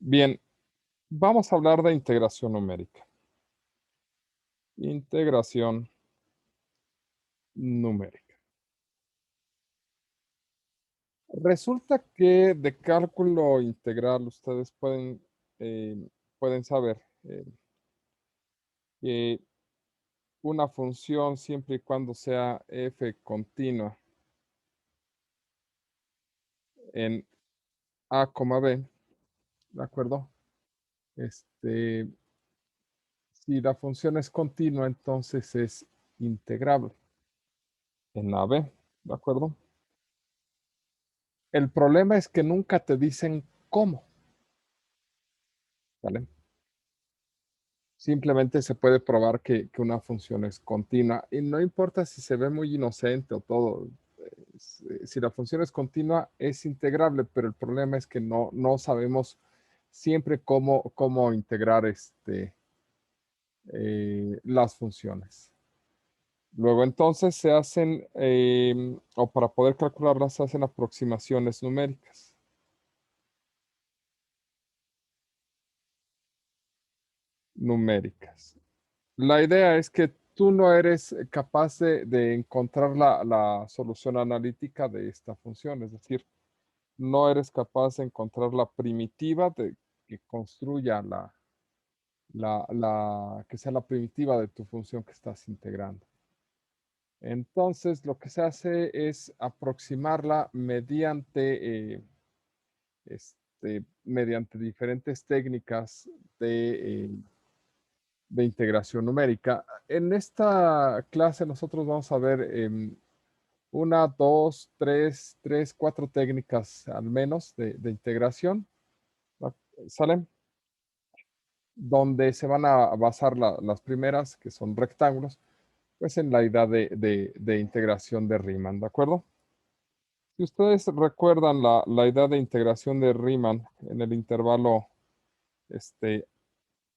Bien, vamos a hablar de integración numérica. Integración numérica. Resulta que de cálculo integral ustedes pueden saber que una función siempre y cuando sea f continua en a, b, ¿de acuerdo? Este, si la función es continua, entonces es integrable en a, b, ¿de acuerdo? El problema es que nunca te dicen cómo, ¿vale? Simplemente se puede probar que una función es continua y no importa si se ve muy inocente o todo. Si la función es continua, es integrable, pero el problema es que no sabemos siempre cómo integrar las funciones. Luego entonces se hacen, o para poder calcularlas, se hacen aproximaciones numéricas. Numéricas. La idea es que tú no eres capaz de encontrar la solución analítica de esta función, es decir, no eres capaz de encontrar la primitiva que construya que sea la primitiva de tu función que estás integrando. Entonces, lo que se hace es aproximarla mediante diferentes técnicas de integración numérica. En esta clase nosotros vamos a ver una, dos, tres, cuatro técnicas al menos de integración, ¿va? ¿Sale? Donde se van a basar las primeras, que son rectángulos, pues en la idea de integración de Riemann, ¿de acuerdo? Si ustedes recuerdan la idea de integración de Riemann en el intervalo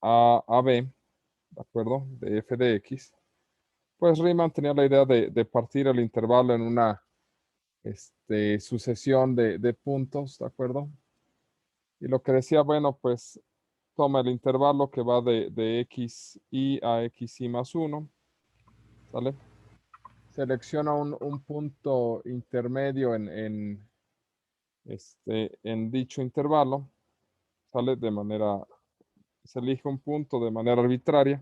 a b, ¿de acuerdo? De f de x, pues Riemann tenía la idea de partir el intervalo en una sucesión de puntos, ¿de acuerdo? Y lo que decía, bueno, pues toma el intervalo que va de x y a x y más 1, ¿sale? Selecciona un punto intermedio en dicho intervalo, ¿sale? Se elige un punto de manera arbitraria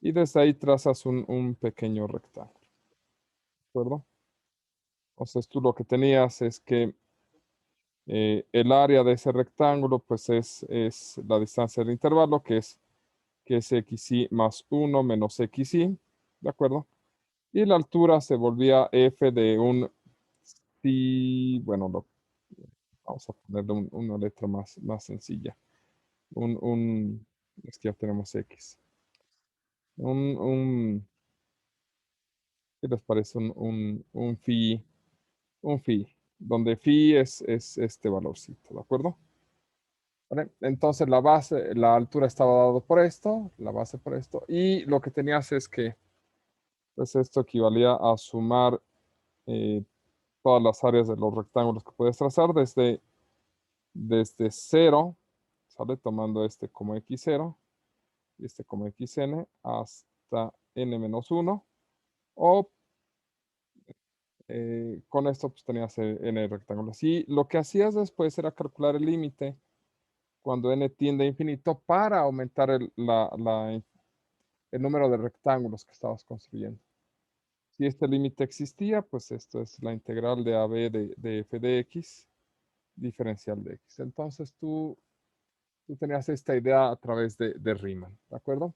y desde ahí trazas un pequeño rectángulo, ¿de acuerdo? Entonces tú lo que tenías es que el área de ese rectángulo, pues es la distancia del intervalo, que es xy más 1 menos xy, ¿de acuerdo? Y la altura se volvía f de bueno, vamos a ponerle una letra más sencilla. Es que ya tenemos x. Un, ¿Qué les parece? Un phi, donde phi es este valorcito, ¿de acuerdo? ¿Vale? Entonces la altura estaba dado por esto, la base por esto, y lo que tenías es que, pues esto equivalía a sumar eh, todas las áreas de los rectángulos que puedes trazar desde 0, ¿sale? Tomando este como x0 y este como xn hasta n-1, o con esto pues tenías n rectángulos. Y lo que hacías después era calcular el límite cuando n tiende a infinito para aumentar el número de rectángulos que estabas construyendo. Si este límite existía, pues esto es la integral de AB de f de x, diferencial de x. Entonces tú tenías esta idea a través de Riemann, ¿de acuerdo?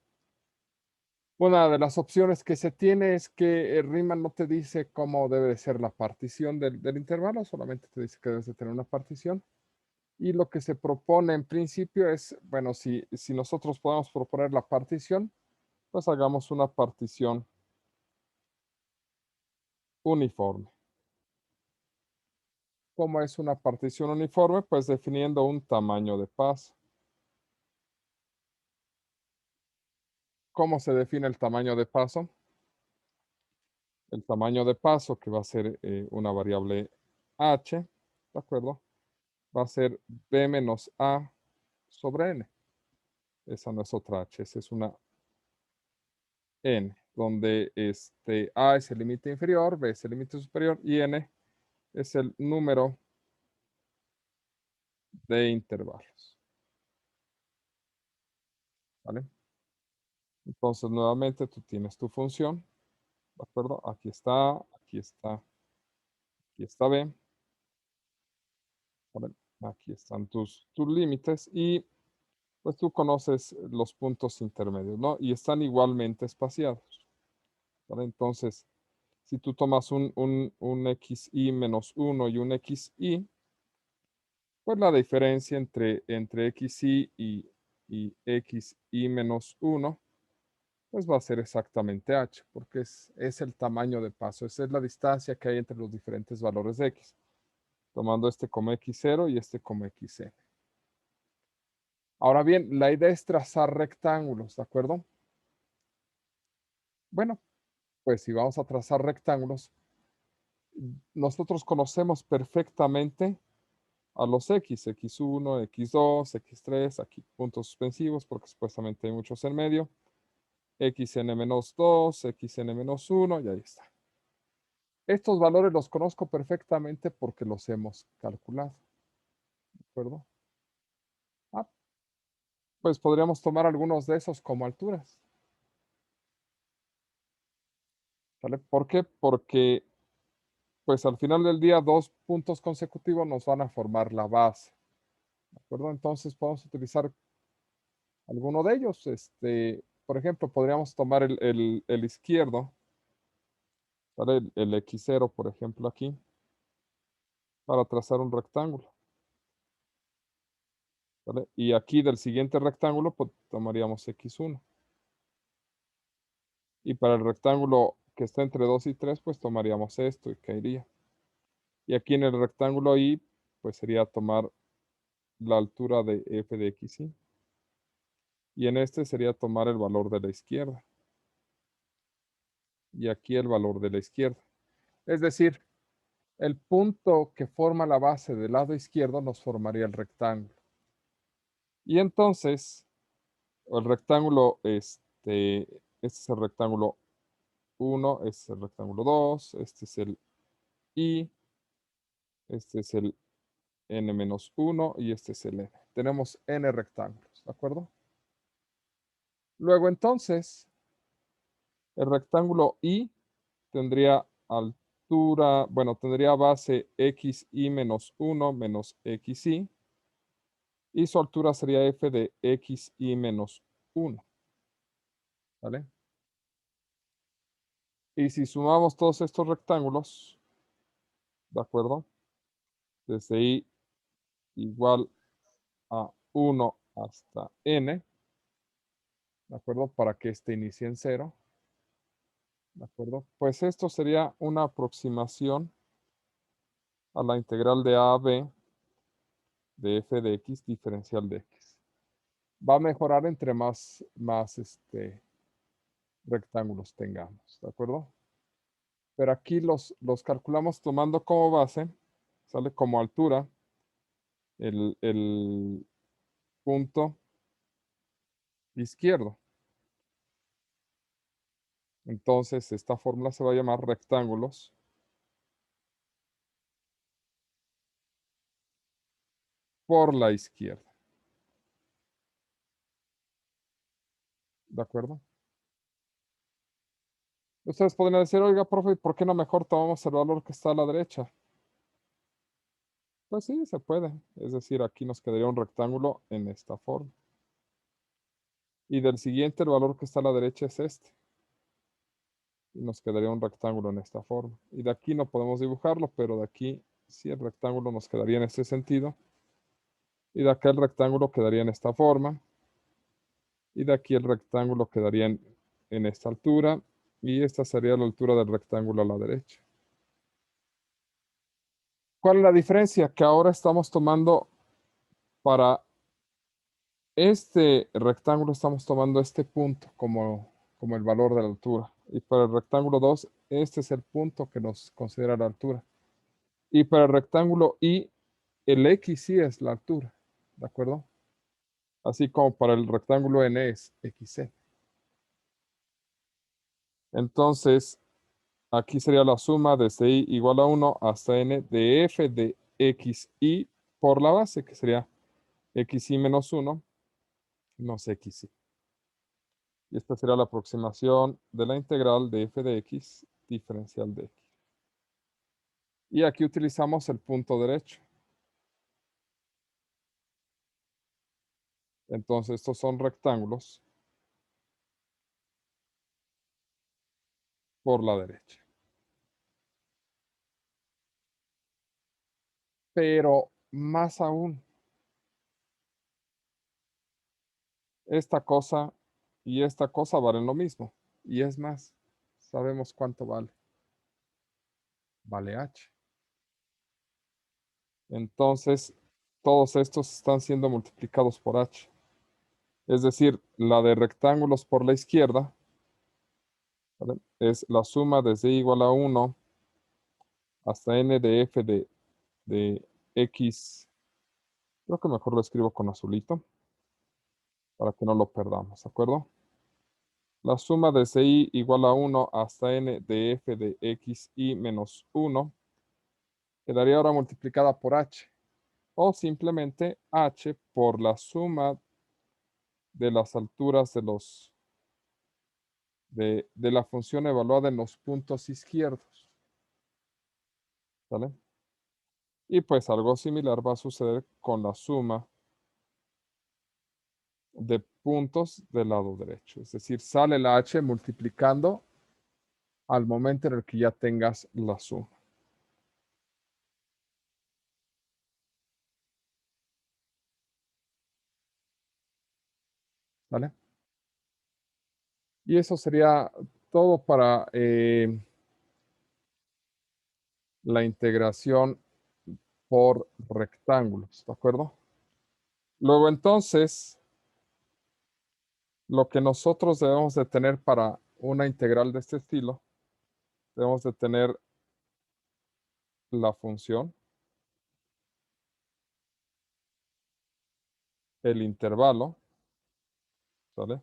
Una de las opciones que se tiene es que Riemann no te dice cómo debe de ser la partición del intervalo, solamente te dice que debes de tener una partición. Y lo que se propone en principio es, bueno, si nosotros podemos proponer la partición, pues hagamos una partición uniforme. ¿Cómo es una partición uniforme? Pues definiendo un tamaño de paso. ¿Cómo se define el tamaño de paso? El tamaño de paso, que va a ser una variable h, ¿de acuerdo? Va a ser b menos a sobre n. Esa no es otra h, esa es una n, donde a es el límite inferior, b es el límite superior y n es el número de intervalos. ¿Vale? Entonces, nuevamente, tú tienes tu función, ¿de acuerdo? Aquí está, aquí está, aquí está b. ¿Vale? Aquí están tus límites y pues tú conoces los puntos intermedios, ¿no? Y están igualmente espaciados, ¿vale? Entonces, si tú tomas un xi menos 1 y un xi, pues la diferencia entre xi y xi menos 1, pues va a ser exactamente h, porque es el tamaño de paso, esa es la distancia que hay entre los diferentes valores de x, tomando este como x0 y este como xn. Ahora bien, la idea es trazar rectángulos, ¿de acuerdo? Bueno, pues si vamos a trazar rectángulos, nosotros conocemos perfectamente a los x, x1, x2, x3, aquí puntos suspensivos porque supuestamente hay muchos en medio, xn-2, xn-1 y ahí está. Estos valores los conozco perfectamente porque los hemos calculado, ¿de acuerdo? Ah, pues podríamos tomar algunos de esos como alturas, ¿vale? ¿Por qué? Porque pues al final del día 2 puntos consecutivos nos van a formar la base, ¿de acuerdo? Entonces podemos utilizar alguno de ellos. Por ejemplo, podríamos tomar el izquierdo, ¿vale? El x0, por ejemplo, aquí, para trazar un rectángulo, ¿vale? Y aquí del siguiente rectángulo, pues tomaríamos x1. Y para el rectángulo que está entre 2 y 3, pues tomaríamos esto y caería. Y aquí en el rectángulo Y, pues sería tomar la altura de f de xy. Y en este sería tomar el valor de la izquierda. Y aquí el valor de la izquierda. Es decir, el punto que forma la base del lado izquierdo nos formaría el rectángulo. Y entonces, el rectángulo, este es el rectángulo 1, este es el rectángulo 2, este es el I, este es el n-1 y este es el n. Tenemos n rectángulos, ¿de acuerdo? Luego entonces, el rectángulo I tendría altura, bueno, tendría base xi menos 1 menos xi, y su altura sería f de xi menos 1, ¿vale? Y si sumamos todos estos rectángulos, ¿de acuerdo? Desde i igual a 1 hasta n, ¿de acuerdo? Para que este inicie en 0, ¿de acuerdo? Pues esto sería una aproximación a la integral de a a b de f de x diferencial de x. Va a mejorar entre más rectángulos tengamos, ¿de acuerdo? Pero aquí los calculamos tomando como base, sale como altura, el punto izquierdo. Entonces, esta fórmula se va a llamar rectángulos por la izquierda. ¿De acuerdo? Ustedes podrían decir, oiga, profe, ¿por qué no mejor tomamos el valor que está a la derecha? Pues sí, se puede. Es decir, aquí nos quedaría un rectángulo en esta forma. Y del siguiente, el valor que está a la derecha es este. Y nos quedaría un rectángulo en esta forma. Y de aquí no podemos dibujarlo, pero de aquí sí el rectángulo nos quedaría en este sentido. Y de acá el rectángulo quedaría en esta forma. Y de aquí el rectángulo quedaría en esta altura. Y esta sería la altura del rectángulo a la derecha. ¿Cuál es la diferencia? Que ahora estamos tomando para este rectángulo, estamos tomando este punto como el valor de la altura. Y para el rectángulo 2, este es el punto que nos considera la altura. Y para el rectángulo Y, el X sí es la altura, ¿de acuerdo? Así como para el rectángulo n es xn. Entonces, aquí sería la suma desde i igual a 1 hasta n de f de xi por la base, que sería xi menos 1 menos xi. Y esta será la aproximación de la integral de f de x diferencial de x. Y aquí utilizamos el punto derecho. Entonces, estos son rectángulos por la derecha. Pero más aún, esta cosa y esta cosa valen lo mismo. Y es más, sabemos cuánto vale. Vale h. Entonces, todos estos están siendo multiplicados por h. Es decir, la de rectángulos por la izquierda, ¿vale?, es la suma desde i igual a 1 hasta n de f de x. Creo que mejor lo escribo con azulito para que no lo perdamos, ¿de acuerdo? La suma desde i igual a 1 hasta n de f de xi menos 1 quedaría ahora multiplicada por h. O simplemente h por la suma de las alturas de la función evaluada en los puntos izquierdos. ¿Vale? Y pues algo similar va a suceder con la suma de puntos del lado derecho. Es decir, sale la h multiplicando al momento en el que ya tengas la suma. ¿Vale? Y eso sería todo para la integración por rectángulos, ¿de acuerdo? Luego entonces, lo que nosotros debemos de tener para una integral de este estilo, debemos de tener la función, el intervalo, ¿vale?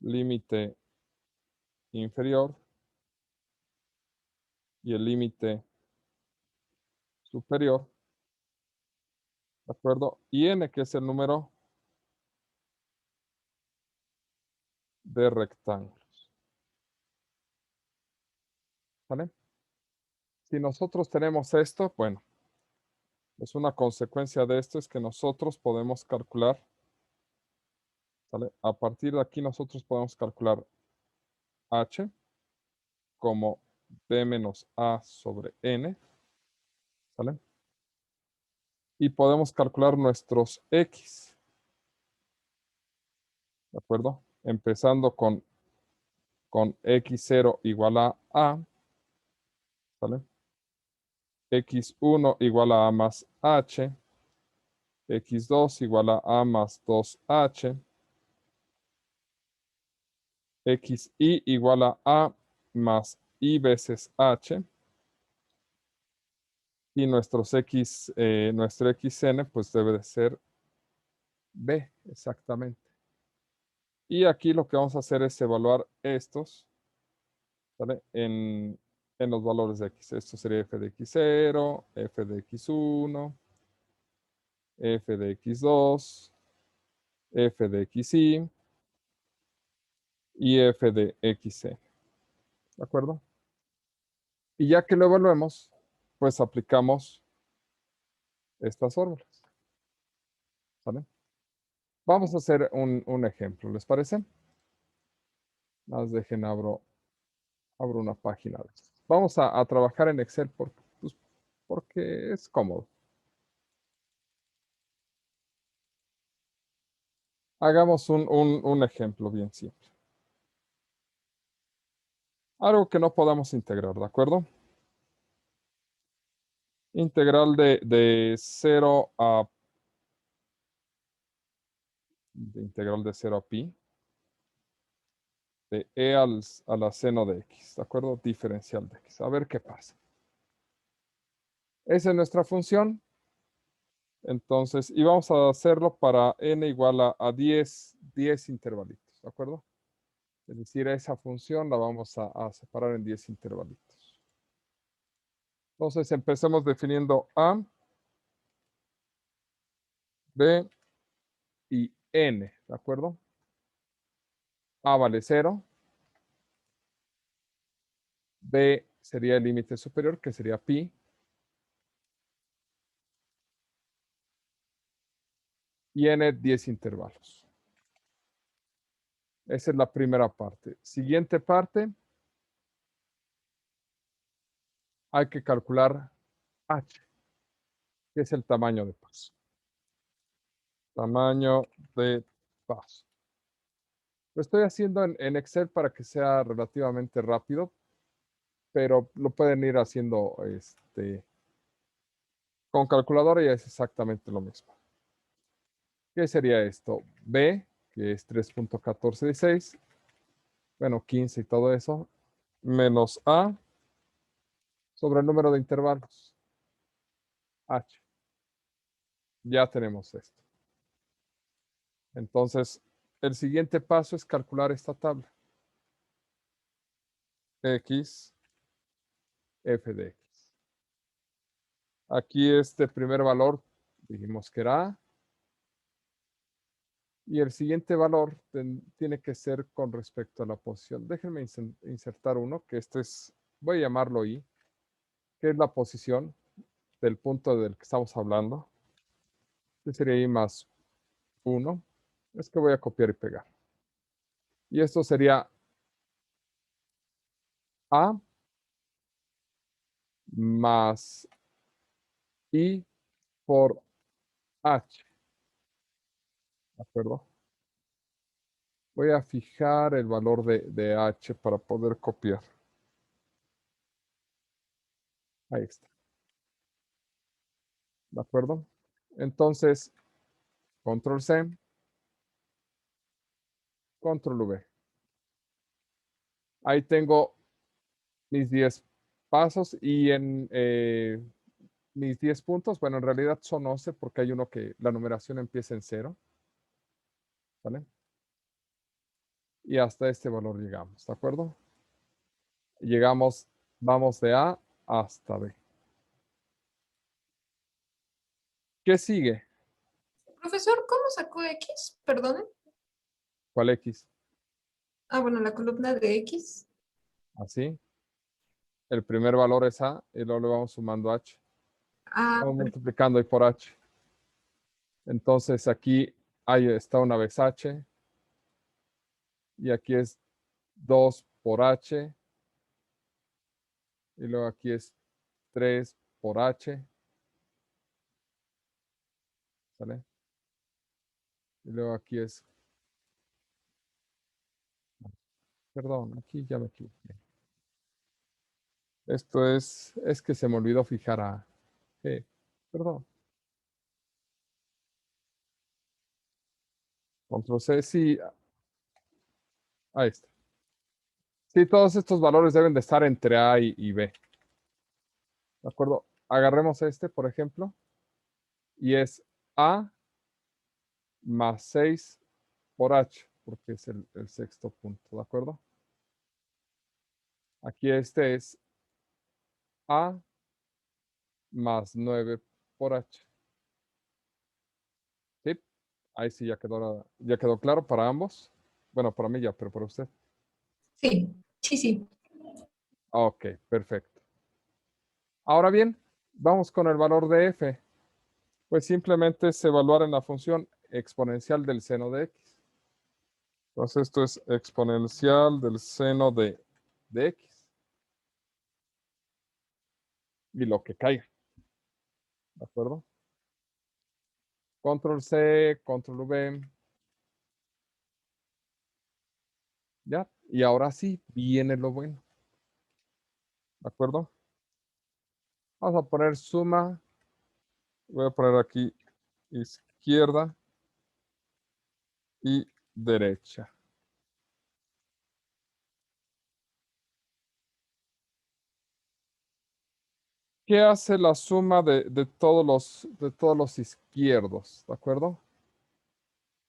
Límite inferior y el límite superior, ¿de acuerdo? Y n, que es el número de rectángulos, ¿vale? Si nosotros tenemos esto, bueno, pues una consecuencia de esto es que nosotros podemos calcular, ¿vale? A partir de aquí nosotros podemos calcular h como b menos a sobre n, ¿vale? Y podemos calcular nuestros x, ¿de acuerdo? Empezando con x0 igual a, ¿vale? x1 igual a más h, x2 igual a más 2h, xi igual a más i veces h, y nuestros x, nuestro xn pues debe de ser b, exactamente. Y aquí lo que vamos a hacer es evaluar estos, ¿vale?, en los valores de x. Esto sería f de x0, f de x1, f de x2, f de xi y f de xn. ¿De acuerdo? Y ya que lo evaluemos, pues aplicamos estas fórmulas, ¿vale? Vamos a hacer un ejemplo, ¿les parece? Más dejen abro una página de estas. Vamos a trabajar en Excel pues, porque es cómodo. Hagamos un ejemplo bien simple. Algo que no podamos integrar, ¿de acuerdo? Integral de 0 a... integral de 0 a pi de e a la seno de x, ¿de acuerdo? Diferencial de x. A ver qué pasa. Esa es nuestra función. Entonces, y vamos a hacerlo para n igual a 10 intervalitos, ¿de acuerdo? Es decir, esa función la vamos a separar en 10 intervalitos. Entonces, empecemos definiendo A, B y N, ¿de acuerdo? A vale 0. B sería el límite superior, que sería pi. Y N 10 intervalos. Esa es la primera parte. Siguiente parte, hay que calcular H, que es el tamaño de paso. Tamaño de paso. Lo estoy haciendo en Excel para que sea relativamente rápido, pero lo pueden ir haciendo con calculadora y es exactamente lo mismo. ¿Qué sería esto? B, que es 3.1416, bueno, 15 y todo eso, menos A sobre el número de intervalos, H. Ya tenemos esto. Entonces, el siguiente paso es calcular esta tabla. X, f de x. Aquí este primer valor dijimos que era A. Y el siguiente valor tiene que ser con respecto a la posición. Déjenme insertar uno, que este es, voy a llamarlo I, que es la posición del punto del que estamos hablando. Este sería I más 1. Es que voy a copiar y pegar. Y esto sería A más I por H. ¿De acuerdo? Voy a fijar el valor de H para poder copiar. Ahí está. ¿De acuerdo? Entonces, control C, control V. Ahí tengo mis 10 pasos y en mis 10 puntos, bueno, en realidad son 11 porque hay uno que la numeración empieza en 0. ¿Vale? Y hasta este valor llegamos, ¿de acuerdo? Llegamos, vamos de A hasta B. ¿Qué sigue? Profesor, ¿cómo sacó X? Perdone. ¿Cuál X? Ah, bueno, la columna de X. Así. El primer valor es A y luego le vamos sumando H. Ah, Vamos multiplicando ahí por H. Entonces aquí ahí está una vez H. Y aquí es 2 por H. Y luego aquí es 3 por H. ¿Sale? Y luego aquí es, perdón, aquí ya me equivoqué. Esto es que se me olvidó fijar a G. Perdón. Control C, sí. Ahí está. Sí, todos estos valores deben de estar entre A y B. ¿De acuerdo? Agarremos este, por ejemplo, y es A más 6 por H, porque es el sexto punto, ¿de acuerdo? Aquí este es A más 9 por H. ¿Sí? Ahí sí ya quedó claro para ambos. Bueno, para mí ya, pero para usted. sí, sí, sí. Ok, perfecto. Ahora bien, vamos con el valor de f. Pues simplemente es evaluar en la función exponencial del seno de x. Entonces esto es exponencial del seno de x. Y lo que caiga. ¿De acuerdo? Control C, control V. Ya. Y ahora sí, viene lo bueno. ¿De acuerdo? Vamos a poner suma. Voy a poner aquí izquierda y derecha. ¿Qué hace la suma de todos los izquierdos? ¿De acuerdo?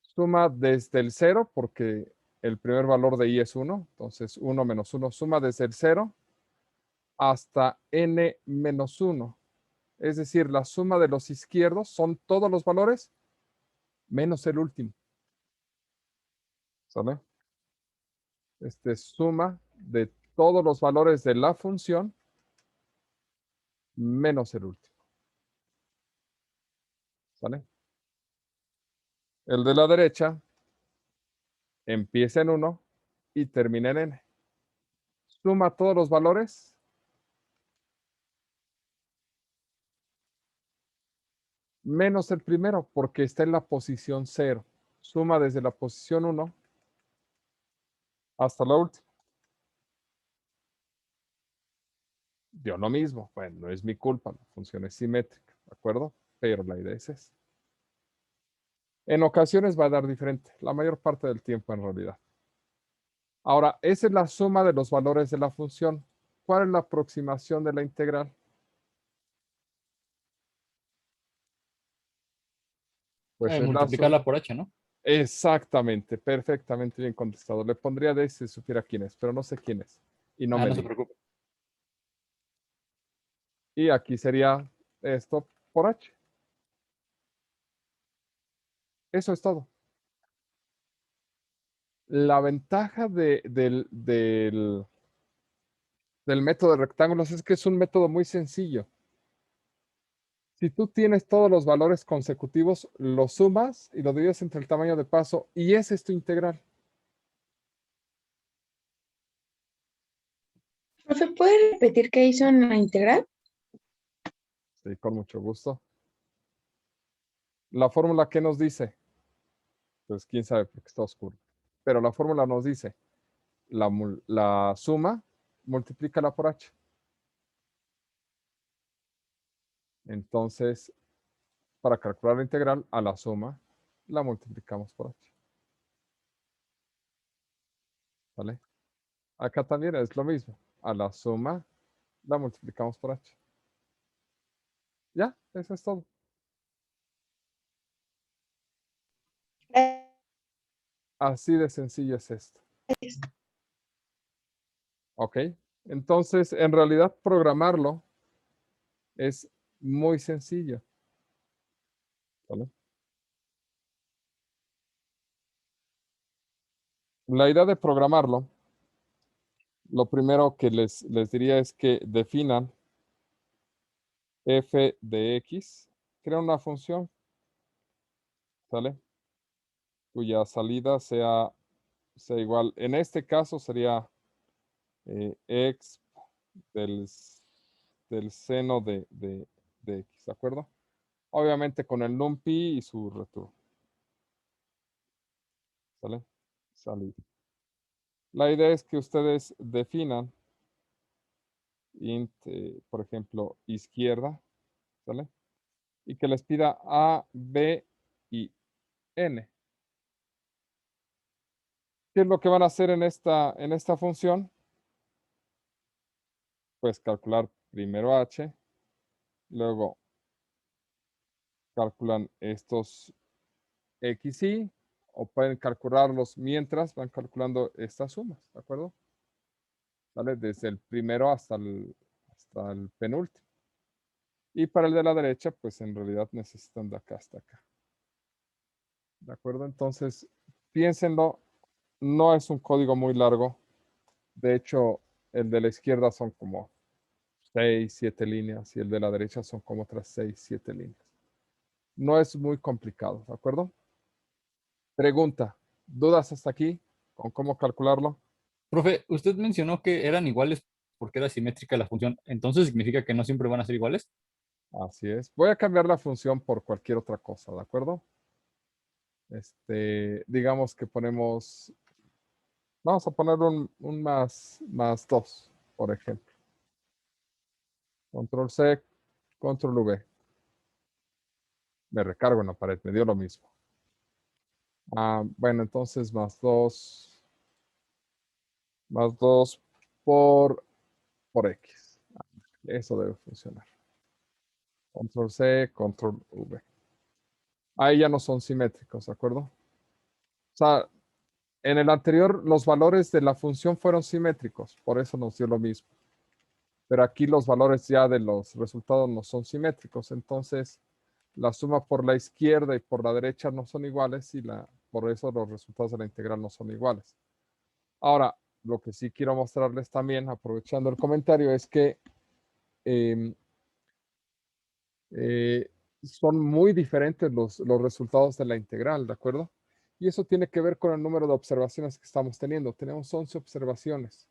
Suma desde el 0, porque el primer valor de i es 1. Entonces, 1 menos 1. Suma desde el 0 hasta n menos 1. Es decir, la suma de los izquierdos son todos los valores menos el último. ¿Sale? Suma de todos los valores de la función menos el último. ¿Sale? El de la derecha empieza en 1 y termina en n. Suma todos los valores menos el primero, porque está en la posición 0. Suma desde la posición 1 hasta la última. Dio lo mismo. Bueno, no es mi culpa, la función es simétrica, ¿de acuerdo? Pero la idea es esa. En ocasiones va a dar diferente, la mayor parte del tiempo en realidad. Ahora, esa es la suma de los valores de la función. ¿Cuál es la aproximación de la integral? Pues es la suma. Multiplicarla por h, ¿no? Exactamente, perfectamente bien contestado. Le pondría D si supiera quién es, pero no sé quién es. Y no me No se diga. preocupe. Y aquí sería esto por h. Eso es todo. La ventaja del método de rectángulos es que es un método muy sencillo. Si tú tienes todos los valores consecutivos, los sumas y lo divides entre el tamaño de paso y ese es tu integral. ¿Profe, puede repetir qué hizo en la integral? Sí, con mucho gusto. La fórmula, ¿qué nos dice? Pues quién sabe porque está oscuro. Pero la fórmula nos dice, la suma, multiplícala por h. Entonces, para calcular la integral, a la suma la multiplicamos por h. ¿Vale? Acá también es lo mismo. A la suma la multiplicamos por h. Ya, eso es todo. Así de sencillo es esto. ¿Ok? Entonces, en realidad, programarlo es muy sencillo. ¿Vale? La idea de programarlo, lo primero que les diría es que definan f de x, crean una función, ¿sale? Cuya salida sea igual. En este caso sería x del seno de x, ¿de acuerdo? Obviamente con el NumPy y su return. ¿Sale? Salida. La idea es que ustedes definan int, por ejemplo, izquierda, ¿sale? Y que les pida A, B y N. ¿Qué es lo que van a hacer en esta función? Pues calcular primero h, luego calculan estos x y, o pueden calcularlos mientras van calculando estas sumas, ¿de acuerdo? ¿Sale? Desde el primero hasta el penúltimo. Y para el de la derecha, pues en realidad necesitan de acá hasta acá. ¿De acuerdo? Entonces, piénsenlo, no es un código muy largo. De hecho, el de la izquierda son como 6, 7 líneas y el de la derecha son como otras 6, 7 líneas. No es muy complicado, ¿de acuerdo? Pregunta, ¿dudas hasta aquí con cómo calcularlo? Profe, usted mencionó que eran iguales porque era simétrica la función. ¿Entonces significa que no siempre van a ser iguales? Así es. Voy a cambiar la función por cualquier otra cosa, ¿de acuerdo? Digamos que ponemos, vamos a poner un más 2, por ejemplo. Control C, Control V. Me recargo en la pared, me dio lo mismo. Bueno, entonces más 2 por X. Eso debe funcionar. Control C, Control V. Ahí ya no son simétricos, ¿de acuerdo? O sea, en el anterior los valores de la función fueron simétricos, por eso nos dio lo mismo. Pero aquí los valores ya de los resultados no son simétricos, entonces la suma por la izquierda y por la derecha no son iguales y por eso los resultados de la integral no son iguales. Ahora, lo que sí quiero mostrarles también, aprovechando el comentario, es que son muy diferentes los resultados de la integral, ¿de acuerdo? Y eso tiene que ver con el número de observaciones que estamos teniendo. Tenemos 11 observaciones.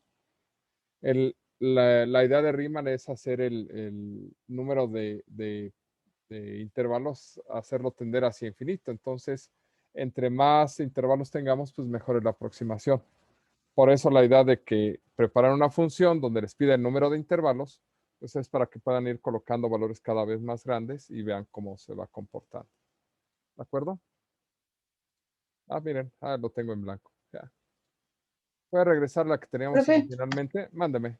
La idea de Riemann es hacer el número de intervalos, hacerlo tender hacia infinito. Entonces, entre más intervalos tengamos, pues mejor es la aproximación. Por eso la idea de que preparar una función donde les pida el número de intervalos, pues es para que puedan ir colocando valores cada vez más grandes y vean cómo se va comportando. ¿De acuerdo? Ah, miren, lo tengo en blanco. Ya. Voy a regresar a la que teníamos Profe. originalmente. Mándeme.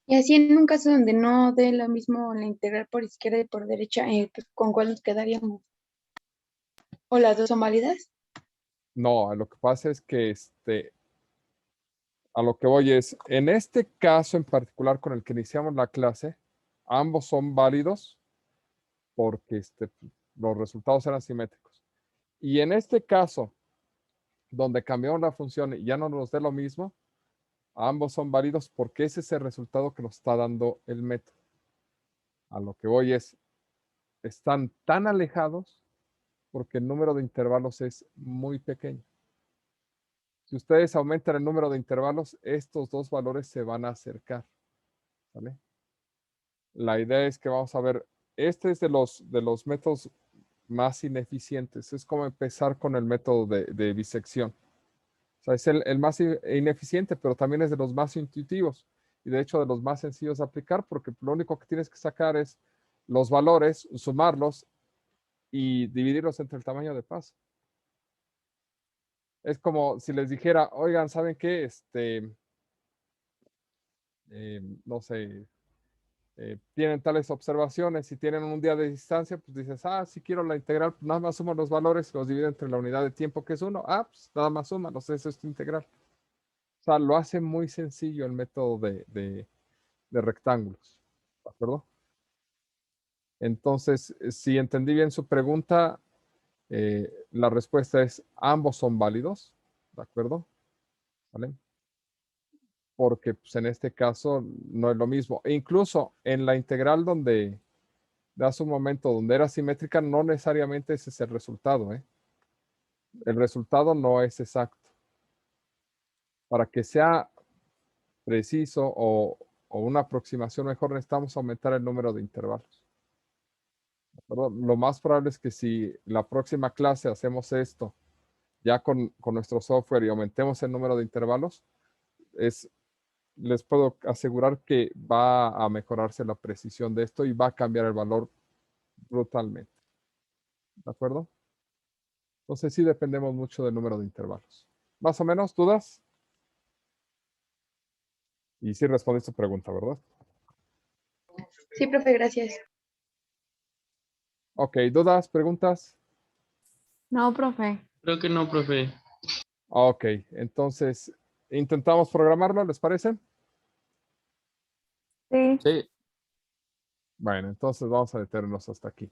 Y así en un caso donde no dé lo mismo la integral por izquierda y por derecha, pues, ¿con cuál nos quedaríamos? ¿O las dos son válidas? No, lo que pasa es que a lo que voy es, en este caso en particular con el que iniciamos la clase, ambos son válidos porque los resultados eran simétricos. Y en este caso, donde cambiamos la función y ya no nos dé lo mismo, ambos son válidos porque ese es el resultado que nos está dando el método. A lo que voy es, están tan alejados porque el número de intervalos es muy pequeño. Si ustedes aumentan el número de intervalos, estos dos valores se van a acercar. ¿Vale? La idea es que vamos a ver, este es de los métodos más ineficientes. Es como empezar con el método de bisección. O sea, es el más ineficiente, pero también es de los más intuitivos y de hecho de los más sencillos de aplicar porque lo único que tienes que sacar es los valores, sumarlos y dividirlos entre el tamaño de paso. Es como si les dijera, oigan, ¿saben qué? No sé, tienen tales observaciones, si tienen un día de distancia, pues dices, si quiero la integral, pues nada más sumo los valores, los divido entre la unidad de tiempo que es 1, pues nada más súmalos, eso es tu integral. O sea, lo hace muy sencillo el método de rectángulos, ¿de acuerdo? Entonces, si entendí bien su pregunta, la respuesta es ambos son válidos, ¿de acuerdo? ¿Vale? Porque pues, en este caso no es lo mismo. E incluso en la integral donde de hace un momento, donde era simétrica, no necesariamente ese es el resultado. El resultado no es exacto. Para que sea preciso o una aproximación mejor, necesitamos aumentar el número de intervalos. Lo más probable es que si la próxima clase hacemos esto ya con nuestro software y aumentemos el número de intervalos, les puedo asegurar que va a mejorarse la precisión de esto y va a cambiar el valor brutalmente. ¿De acuerdo? Entonces sí dependemos mucho del número de intervalos. ¿Más o menos dudas? Y sí respondiste tu pregunta, ¿verdad? Sí, profe, gracias. Ok, ¿dudas, preguntas? No, profe. Creo que no, profe. Ok, entonces intentamos programarlo, ¿les parece? Sí. Sí. Bueno, entonces vamos a detenernos hasta aquí.